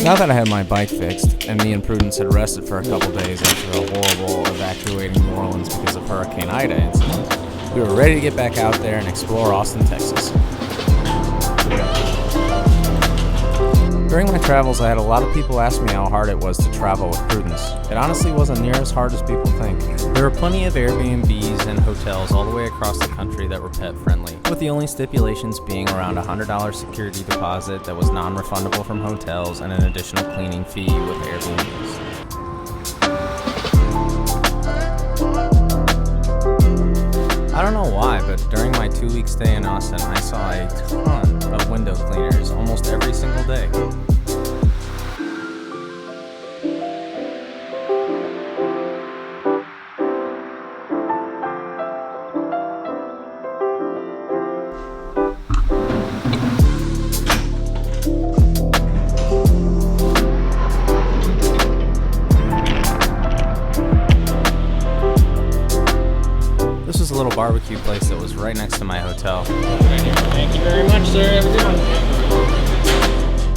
Now that I had my bike fixed, and me and Prudence had rested for a couple days after a horrible evacuating New Orleans because of Hurricane Ida incident, we were ready to get back out there and explore Austin, Texas. During my travels, I had a lot of people ask me how hard it was to travel with Prudence. It honestly wasn't near as hard as people think. There were plenty of Airbnbs and hotels all the way across the country that were pet friendly, with the only stipulations being around a $100 security deposit that was non-refundable from hotels and an additional cleaning fee with Airbnbs. I don't know why, but during my 2-week stay in Austin, I saw a ton of window cleaners almost every single day. A little barbecue place that was right next to my hotel. Thank you very much, sir. Have a good one.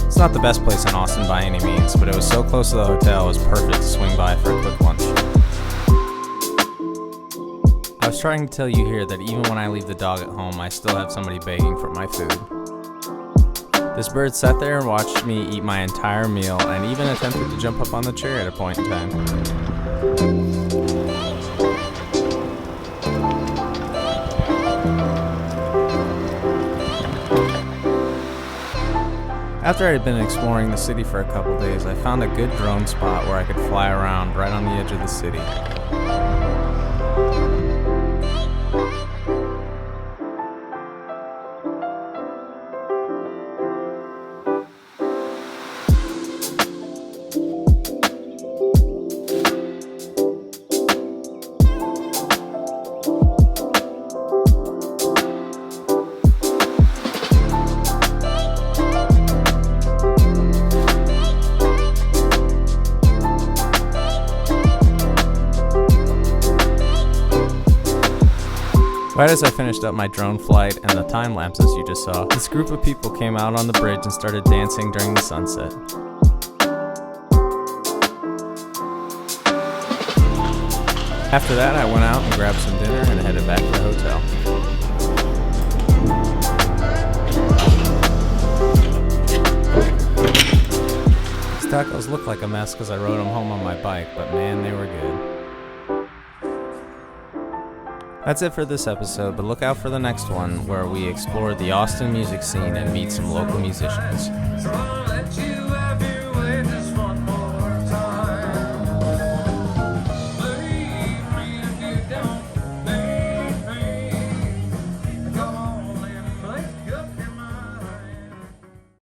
It's not the best place in Austin by any means, but it was so close to the hotel it was perfect to swing by for a quick lunch. I was trying to tell you here that even when I leave the dog at home, I still have somebody begging for my food. This bird sat there and watched me eat my entire meal and even attempted to jump up on the chair at a point in time. After I had been exploring the city for a couple days, I found a good drone spot where I could fly around right on the edge of the city. Right as I finished up my drone flight and the time lapses you just saw, this group of people came out on the bridge and started dancing during the sunset. After that, I went out and grabbed some dinner and headed back to the hotel. These tacos look like a mess because I rode them home on my bike, but man, they were good. That's it for this episode, but look out for the next one where we explore the Austin music scene and meet some local musicians.